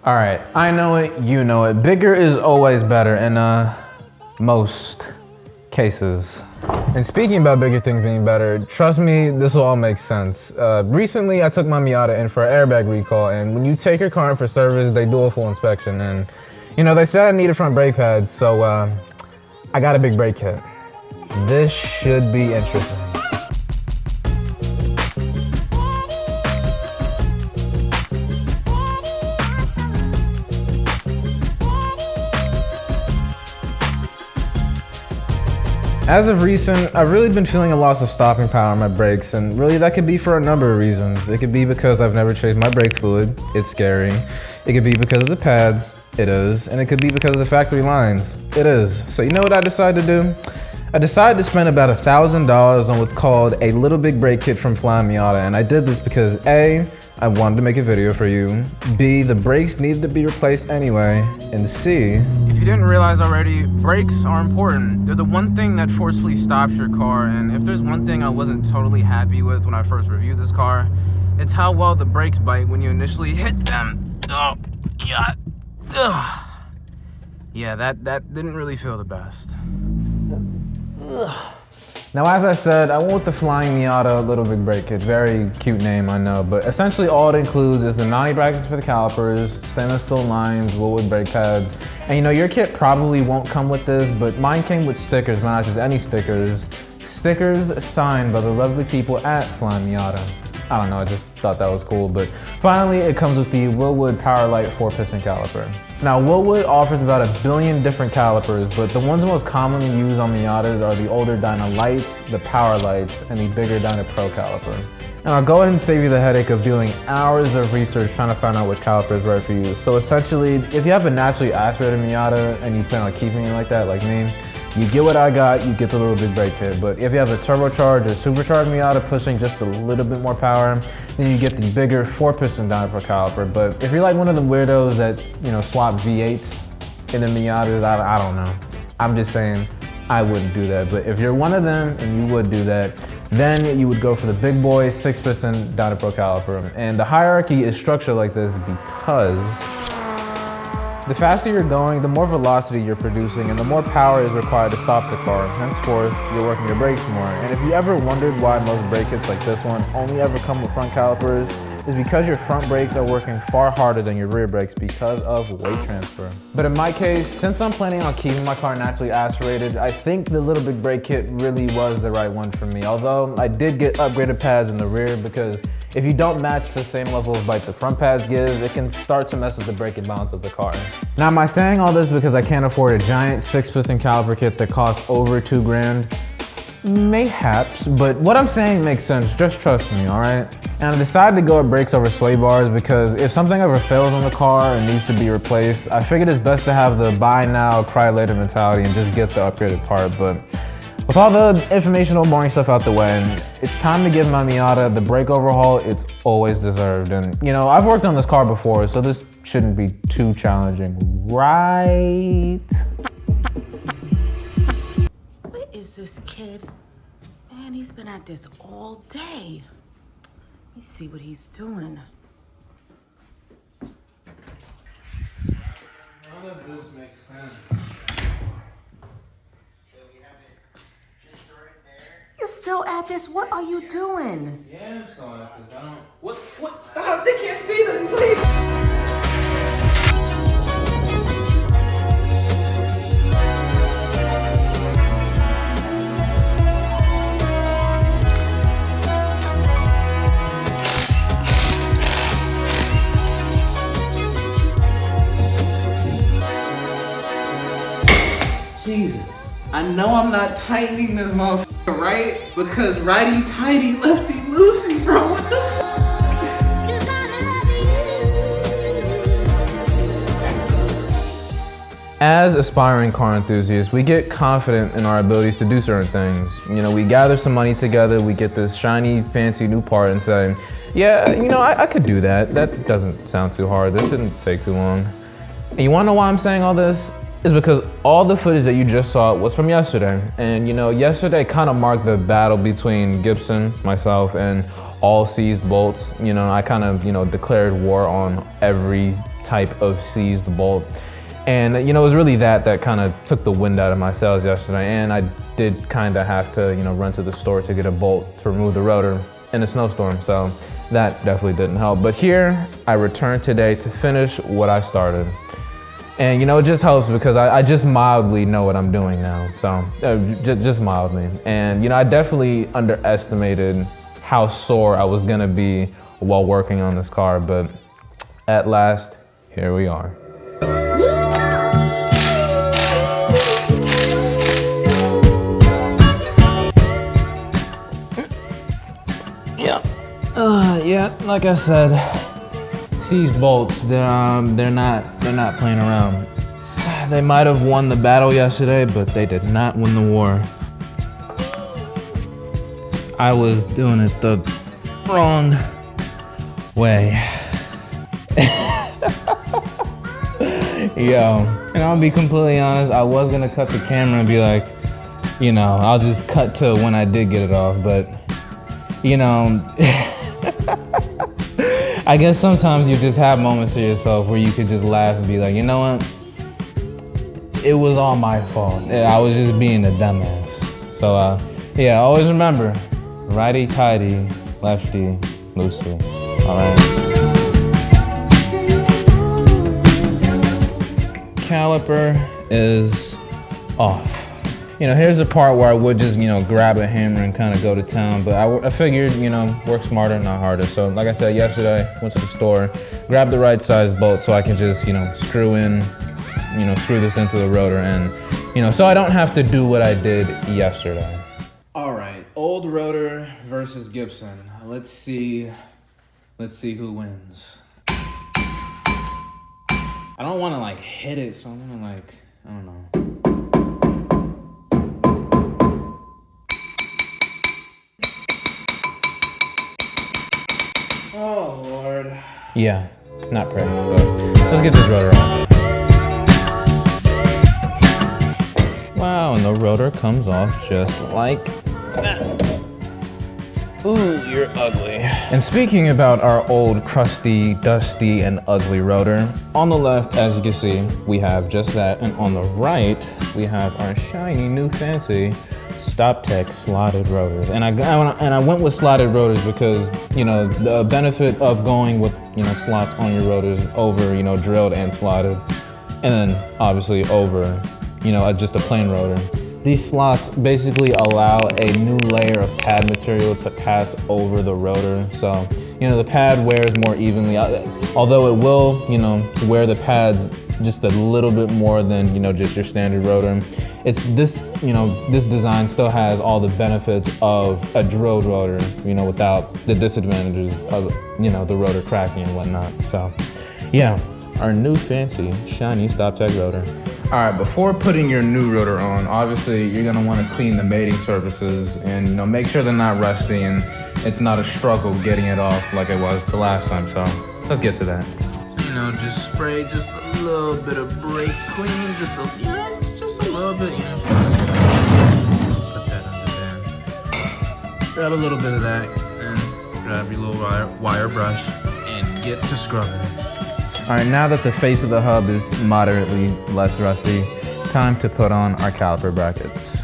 All right, I know it, you know it. Bigger is always better in most cases. And speaking about bigger things being better, trust me, this will all make sense. Recently, I took my Miata in for an airbag recall, and when you take your car in for service, they do a full inspection. And you know, they said I needed front brake pads, so I got a big brake kit. This should be interesting. As of recent, I've really been feeling a loss of stopping power on my brakes, and really that could be for a number of reasons. It could be because I've never changed my brake fluid, it's scary. It could be because of the pads, it is. And it could be because of the factory lines, it is. So you know what I decided to do? I decided to spend about $1,000 on what's called a little big brake kit from Flying Miata, and I did this because A, I wanted to make a video for you, B, the brakes needed to be replaced anyway, and C, if you didn't realize already, brakes are important. They're the one thing that forcefully stops your car, and if there's one thing I wasn't totally happy with when I first reviewed this car, it's how well the brakes bite when you initially hit them. Oh, God. Ugh. Yeah, that didn't really feel the best. Ugh. Now, as I said, I went with the Flying Miata Little Big Brake Kit. Very cute name, I know, but essentially all it includes is the 90 brackets for the calipers, stainless steel lines, Woolwood brake pads, and you know, your kit probably won't come with this, but mine came with stickers, but not just any stickers. Stickers signed by the lovely people at Flying Miata. I don't know, I just thought that was cool, but finally it comes with the Woolwood Powerlight 4-piston caliper. Now, Woolwood offers about 1 billion different calipers, but the ones most commonly used on Miatas are the older Dyna Lights, the Power Lights, and the bigger Dyna Pro caliper. And I'll go ahead and save you the headache of doing hours of research trying to find out which caliper is right for you. So essentially, if you have a naturally aspirated Miata and you plan on keeping it like that, like me, you get what I got, you get the Little Big Brake Kit. But if you have a turbocharged or supercharged Miata pushing just a little bit more power, then you get the bigger 4-piston Dyna Pro caliper. But if you're like one of the weirdos that, you know, swap V8s in the Miatas, I don't know. I'm just saying, I wouldn't do that. But if you're one of them and you would do that, then you would go for the big boy 6-piston Dyna Pro caliper. And the hierarchy is structured like this because the faster you're going, the more velocity you're producing and the more power is required to stop the car. Henceforth, you're working your brakes more. And if you ever wondered why most brake kits like this one only ever come with front calipers, is because your front brakes are working far harder than your rear brakes because of weight transfer. But in my case, since I'm planning on keeping my car naturally aspirated, I think the Little Big Brake Kit really was the right one for me. Although I did get upgraded pads in the rear because if you don't match the same level of bite the front pads give, it can start to mess with the braking balance of the car. Now, am I saying all this because I can't afford a giant 6-piston caliper kit that costs over $2 grand? Mayhaps, but what I'm saying makes sense, just trust me, all right? And I decided to go with brakes over sway bars because if something ever fails on the car and needs to be replaced, I figured it's best to have the buy now, cry later mentality and just get the upgraded part. But with all the informational, boring stuff out the way, it's time to give my Miata the brake overhaul it's always deserved. And you know, I've worked on this car before, so this shouldn't be too challenging, right? Where is this kid? Man, he's been at this all day. Let me see what he's doing. None of this makes sense. You're still at this? What are you doing? Yeah, I'm still at this. I don't. What? Stop! They can't see this. Leave. Jesus, I know I'm not tightening this motherfucker right because righty tighty, lefty loosey, bro. What the f? As aspiring car enthusiasts, we get confident in our abilities to do certain things. You know, we gather some money together, we get this shiny, fancy new part and say, yeah, you know, I could do that. That doesn't sound too hard. This shouldn't take too long. And you wanna know why I'm saying all this? Is because all the footage that you just saw was from yesterday. And you know, yesterday kind of marked the battle between Gibson, myself, and all seized bolts. You know, I kind of, you know, declared war on every type of seized bolt. And, you know, it was really that kind of took the wind out of my sails yesterday. And I did kind of have to, you know, run to the store to get a bolt to remove the rotor in a snowstorm. So that definitely didn't help. But here I returned today to finish what I started. And, you know, it just helps because I just mildly know what I'm doing now. So just mildly. And, you know, I definitely underestimated how sore I was gonna be while working on this car. But at last, here we are. Yeah, like I said, seized bolts, they're not playing around. They might have won the battle yesterday, but they did not win the war. I was doing it the wrong way. Yo, and I'll be completely honest, I was gonna cut the camera and be like, you know, I'll just cut to when I did get it off, but, you know, I guess sometimes you just have moments to yourself where you could just laugh and be like, you know what? It was all my fault. I was just being a dumbass. So, yeah, always remember, righty tighty, lefty loosey. All right. Caliper is off. You know, here's the part where I would just, you know, grab a hammer and kind of go to town, but I figured, you know, work smarter, not harder. So like I said, yesterday, went to the store, grabbed the right size bolt so I can just, you know, screw this into the rotor and, you know, so I don't have to do what I did yesterday. All right, old rotor versus Gibson. Let's see who wins. I don't want to like hit it, so I'm gonna like, I don't know. Oh, Lord. Yeah, not pretty, but let's get this rotor off. Wow, and the rotor comes off just like that. Ooh, you're ugly. And speaking about our old, crusty, dusty, and ugly rotor, on the left, as you can see, we have just that, and on the right, we have our shiny, new, fancy StopTech slotted rotors. And I went with slotted rotors because, you know, the benefit of going with, you know, slots on your rotors over, you know, drilled and slotted, and then obviously over, you know, just a plain rotor. These slots basically allow a new layer of pad material to pass over the rotor. So, you know, the pad wears more evenly, although it will, you know, wear the pads just a little bit more than, you know, just your standard rotor. It's this, you know, this design still has all the benefits of a drilled rotor, you know, without the disadvantages of, you know, the rotor cracking and whatnot. So, yeah, our new fancy, shiny StopTech rotor. All right, before putting your new rotor on, obviously you're gonna wanna clean the mating surfaces and, you know, make sure they're not rusty and it's not a struggle getting it off like it was the last time. So let's get to that. You know, just spray just a little bit of brake clean, just a little bit, you know. Put that under there. Grab a little bit of that and grab your little wire brush and get to scrubbing. All right, now that the face of the hub is moderately less rusty, time to put on our caliper brackets.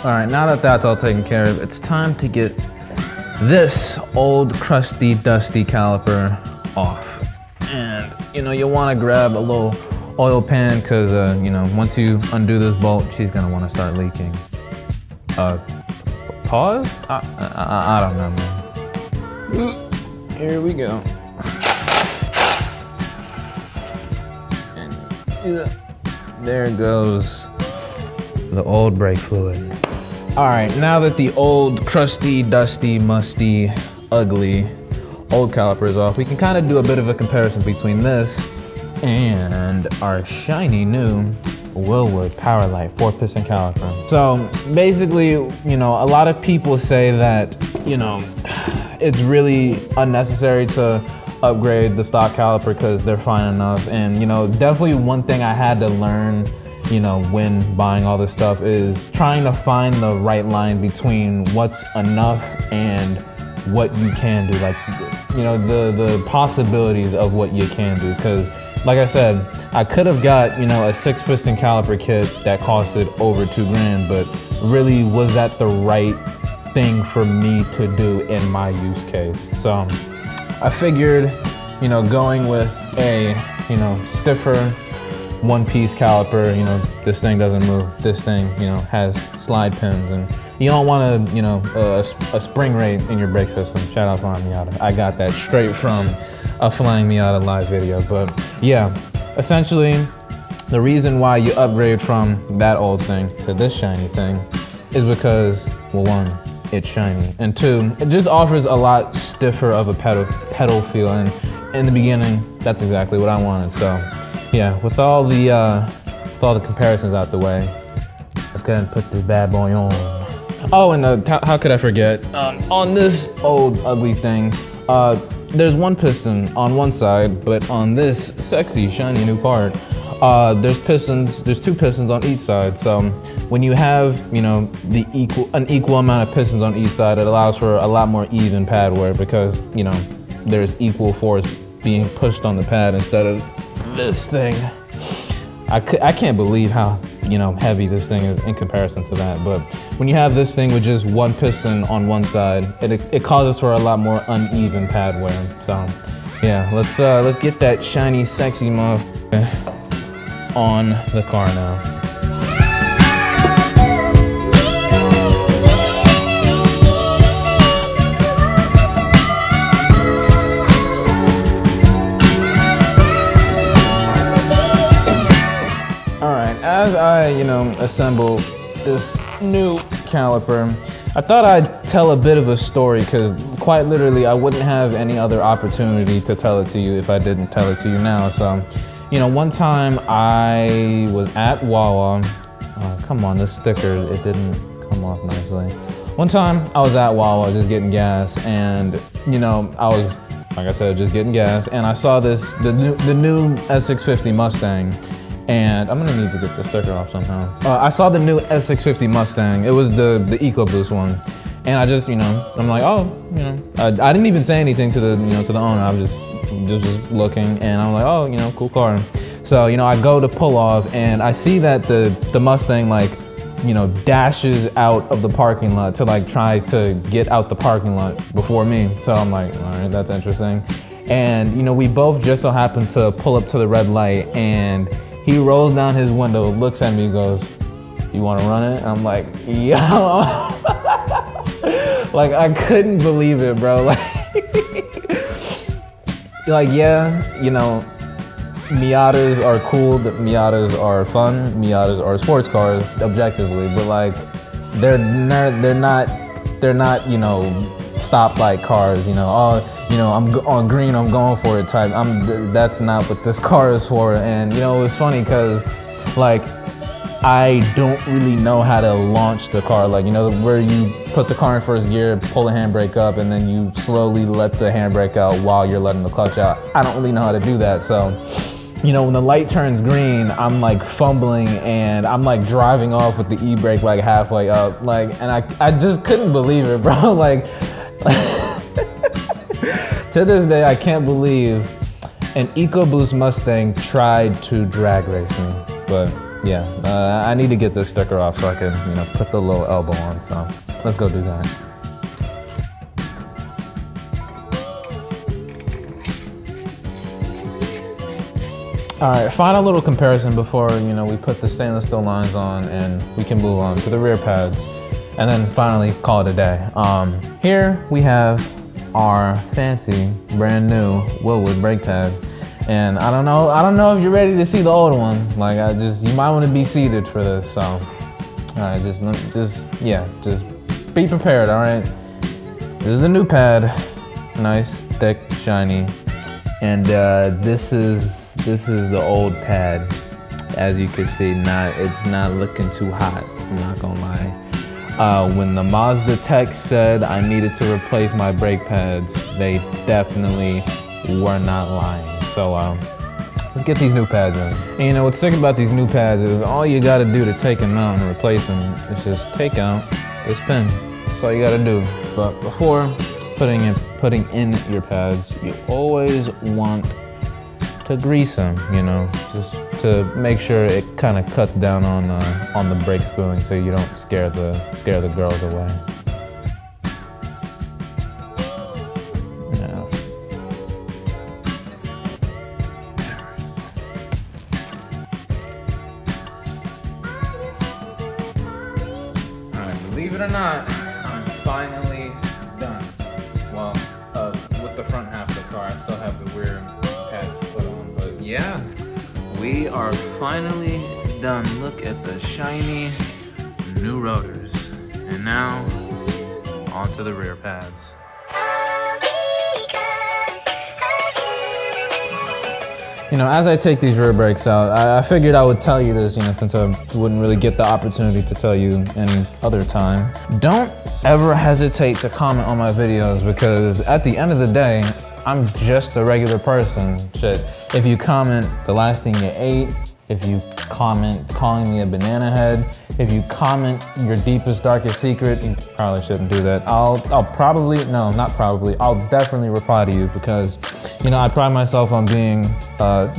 All right, now that that's all taken care of, it's time to get this old, crusty, dusty caliper off. And, you know, you'll wanna grab a little oil pan because, you know, once you undo this bolt, she's gonna wanna start leaking. Pause? I don't know, man. Here we go. And there goes the old brake fluid. All right, now that the old, crusty, dusty, musty, ugly old caliper is off, we can kind of do a bit of a comparison between this and our shiny new Willwood Powerlight 4-piston caliper. So basically, you know, a lot of people say that, you know, it's really unnecessary to upgrade the stock caliper because they're fine enough. And, you know, definitely one thing I had to learn, you know, when buying all this stuff is trying to find the right line between what's enough and what you can do. Like, you know, the possibilities of what you can do. Because like I said, I could have got, you know, a 6-piston caliper kit that costed over $2,000, but really, was that the right thing for me to do in my use case? So I figured, you know, going with a, you know, stiffer one-piece caliper, you know, this thing doesn't move. This thing, you know, has slide pins, and you don't want to, you know, a spring rate in your brake system. Shout out to my Miata. I got that straight from a Flying Miata live video. But yeah, essentially, the reason why you upgrade from that old thing to this shiny thing is because, well, one, it's shiny, and two, it just offers a lot stiffer of a pedal feel, and in the beginning, that's exactly what I wanted. So yeah, with all the comparisons out the way, let's go ahead and put this bad boy on. Oh, and how could I forget? On this old ugly thing, there's one piston on one side, but on this sexy shiny new part, there's two pistons on each side. So when you have, you know, an equal amount of pistons on each side, it allows for a lot more even pad wear, because, you know, there's equal force being pushed on the pad instead of this thing. I can't believe how, you know, heavy this thing is in comparison to that. But when you have this thing with just one piston on one side, it causes for a lot more uneven pad wear. So yeah, let's get that shiny, sexy motherfucker on the car now. As I, you know, assemble this new caliper, I thought I'd tell a bit of a story, because quite literally I wouldn't have any other opportunity to tell it to you if I didn't tell it to you now. So, you know, one time I was at Wawa. Come on, this sticker, it didn't come off nicely. One time I was at Wawa just getting gas, and, you know, I was, like I said, just getting gas, and I saw the new S650 Mustang. And I'm gonna need to get the sticker off somehow. I saw the new S650 Mustang. It was the EcoBoost one, and I just, you know, I'm like, oh, you know, I didn't even say anything to the, you know, to the owner. I was just looking, and I'm like, oh, you know, cool car. So, you know, I go to pull off, and I see that the Mustang, like, you know, dashes out of the parking lot to, like, try to get out the parking lot before me. So I'm like, all right, that's interesting. And, you know, we both just so happened to pull up to the red light, and he rolls down his window, looks at me, goes, "You want to run it?" And I'm like, yo. Like, I couldn't believe it, bro. Like, yeah, you know, Miatas are cool, Miatas are fun, Miatas are sports cars, objectively, but like, they're not, you know, stoplight cars, you know, oh, you know, I'm on green, I'm going for it type. That's not what this car is for. And, you know, it's funny because, like, I don't really know how to launch the car. Like, you know, where you put the car in first gear, pull the handbrake up, and then you slowly let the handbrake out while you're letting the clutch out. I don't really know how to do that. So, you know, when the light turns green, I'm like fumbling, and I'm like driving off with the e-brake like halfway up. Like, and I just couldn't believe it, bro. Like, to this day, I can't believe an EcoBoost Mustang tried to drag race me. But yeah, I need to get this sticker off so I can, you know, put the little elbow on. So let's go do that. All right, final little comparison before, you know, we put the stainless steel lines on and we can move on to the rear pads and then finally call it a day. Here we have our fancy, brand new Wilwood brake pad. And I don't know if you're ready to see the old one. Like, you might want to be seated for this. So, all right, just be prepared. All right, this is the new pad, nice, thick, shiny, and this is the old pad. As you can see, it's not looking too hot. I'm not gonna lie. When the Mazda tech said I needed to replace my brake pads, they definitely were not lying. So let's get these new pads in. And you know what's sick about these new pads is all you gotta do to take them out and replace them is just take out this pin. That's all you gotta do. But before putting in your pads, you always want to grease them, you know, just to make sure it kind of cuts down on the brake spooling, so you don't scare the girls away. Yeah. All right, believe it or not, I'm finally done. Well, with the front half of the car, I still have the rear pads to put on, but yeah, we are finally done. Look at the shiny new rotors. And now, onto the rear pads. You know, as I take these rear brakes out, I figured I would tell you this, you know, since I wouldn't really get the opportunity to tell you any other time. Don't ever hesitate to comment on my videos, because at the end of the day, I'm just a regular person. Shit, if you comment the last thing you ate, if you comment calling me a banana head, if you comment your deepest, darkest secret, you probably shouldn't do that. I'll definitely reply to you, because, you know, I pride myself on being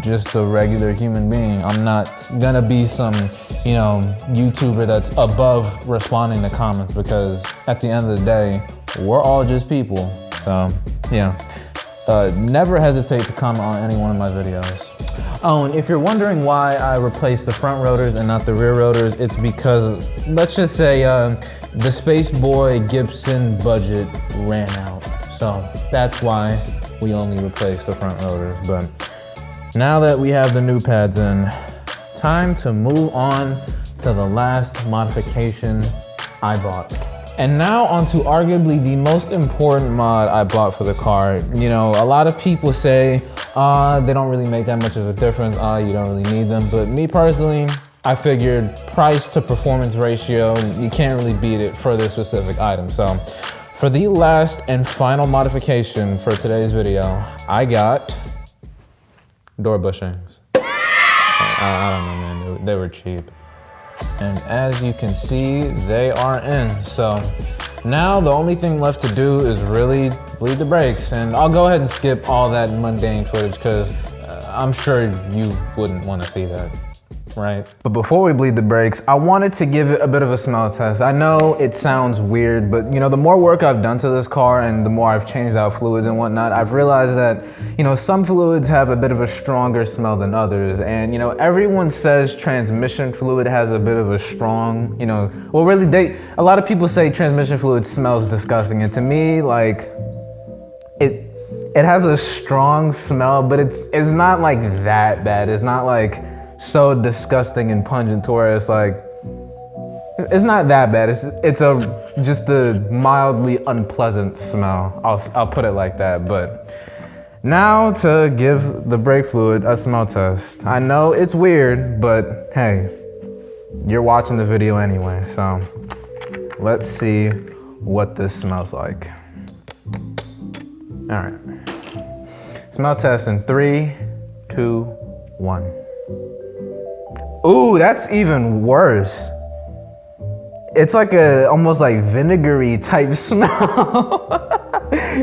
just a regular human being. I'm not gonna be some, you know, YouTuber that's above responding to comments, because at the end of the day, we're all just people. So, yeah. Never hesitate to comment on any one of my videos. Oh, and if you're wondering why I replaced the front rotors and not the rear rotors, it's because, let's just say, the Space Boy Gibson budget ran out. So that's why we only replaced the front rotors. But now that we have the new pads in, time to move on to the last modification I bought. And now onto arguably the most important mod I bought for the car. You know, a lot of people say, they don't really make that much of a difference. You don't really need them. But me personally, I figured price to performance ratio, you can't really beat it for this specific item. So for the last and final modification for today's video, I got door bushings. I don't know, man, they were cheap. And as you can see, they are in. So now the only thing left to do is really bleed the brakes. And I'll go ahead and skip all that mundane footage, because I'm sure you wouldn't want to see that, right? But before we bleed the brakes, I wanted to give it a bit of a smell test. I know it sounds weird, but you know, the more work I've done to this car and the more I've changed out fluids and whatnot, I've realized that, you know, some fluids have a bit of a stronger smell than others. And you know, everyone says transmission fluid has a bit of a strong, you know, well really a lot of people say transmission fluid smells disgusting. And to me, like, it has a strong smell, but it's not like that bad. It's not like so disgusting and pungent to where it's like, it's not that bad. It's just a mildly unpleasant smell. I'll put it like that. But now to give the brake fluid a smell test. I know it's weird, but hey, you're watching the video anyway. So let's see what this smells like. All right. Smell test in 3, 2, 1. Ooh, that's even worse. It's like almost like vinegary type smell.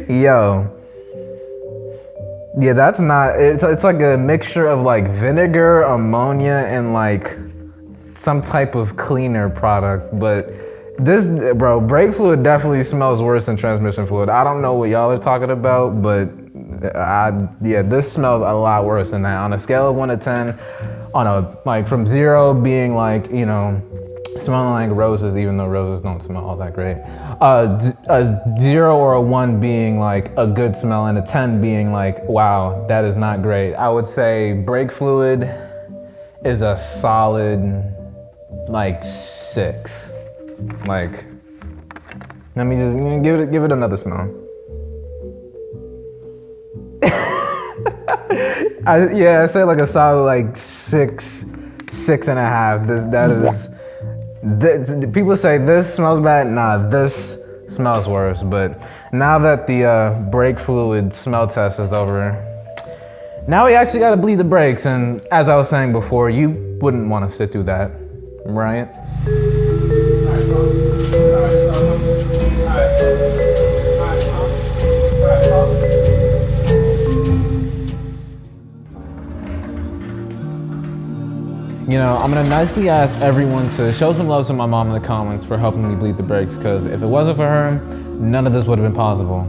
Yo. Yeah, that's not, it's like a mixture of like vinegar, ammonia, and like some type of cleaner product. But this, bro, brake fluid definitely smells worse than transmission fluid. I don't know what y'all are talking about, but yeah, this smells a lot worse than that. On a scale of 1 to 10, like from 0 being like, you know, smelling like roses, even though roses don't smell all that great. A 0 or a 1 being like a good smell, and a 10 being like, wow, that is not great. I would say brake fluid is a solid like 6. Like, let me just give it another smell. I say like a solid like 6, 6.5. That is, people say this smells bad. Nah, this smells worse. But now that the brake fluid smell test is over, now we actually got to bleed the brakes. And as I was saying before, you wouldn't want to sit through that, right? You know, I'm gonna nicely ask everyone to show some love to my mom in the comments for helping me bleed the brakes, because if it wasn't for her, none of this would have been possible,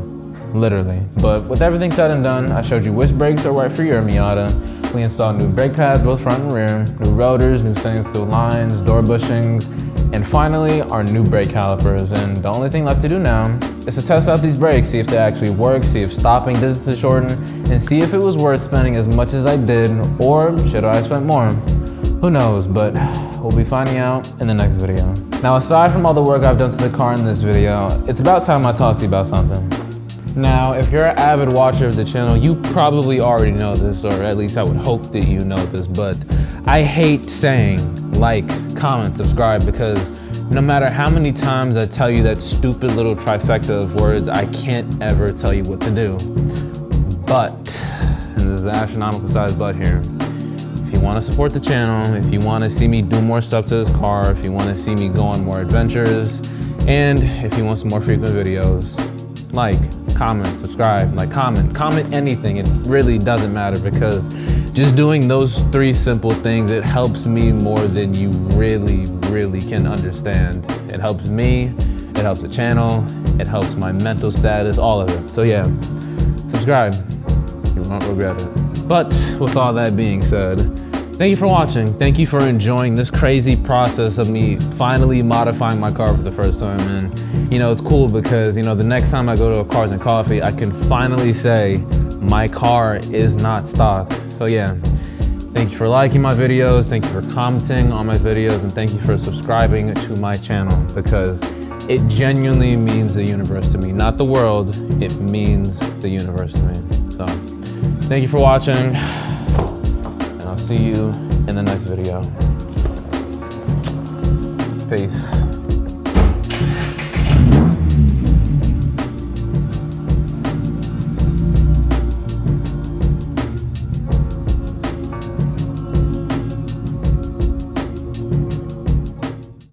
literally. But with everything said and done, I showed you which brakes are right for your Miata. We installed new brake pads, both front and rear, new rotors, new stainless steel lines, door bushings, and finally, our new brake calipers. And the only thing left to do now is to test out these brakes, see if they actually work, see if stopping distances shorten, and see if it was worth spending as much as I did, or should I have spent more? Who knows, but we'll be finding out in the next video. Now, aside from all the work I've done to the car in this video, it's about time I talk to you about something. Now, if you're an avid watcher of the channel, you probably already know this, or at least I would hope that you know this, but I hate saying like, comment, subscribe, because no matter how many times I tell you that stupid little trifecta of words, I can't ever tell you what to do. But, and this is an astronomical sized but here, if you want to support the channel, if you want to see me do more stuff to this car, if you want to see me go on more adventures, and if you want some more frequent videos, like, comment, subscribe, like, comment anything. It really doesn't matter, because just doing those 3 simple things, it helps me more than you really can understand. It helps me, it helps the channel, it helps my mental status, all of it. So yeah, subscribe, you won't regret it. But with all that being said, thank you for watching. Thank you for enjoying this crazy process of me finally modifying my car for the first time. And you know, it's cool because, you know, the next time I go to a Cars and Coffee, I can finally say my car is not stock. So yeah, thank you for liking my videos. Thank you for commenting on my videos, and thank you for subscribing to my channel, because it genuinely means the universe to me. Not the world, it means the universe to me. So thank you for watching, and I'll see you in the next video. Peace.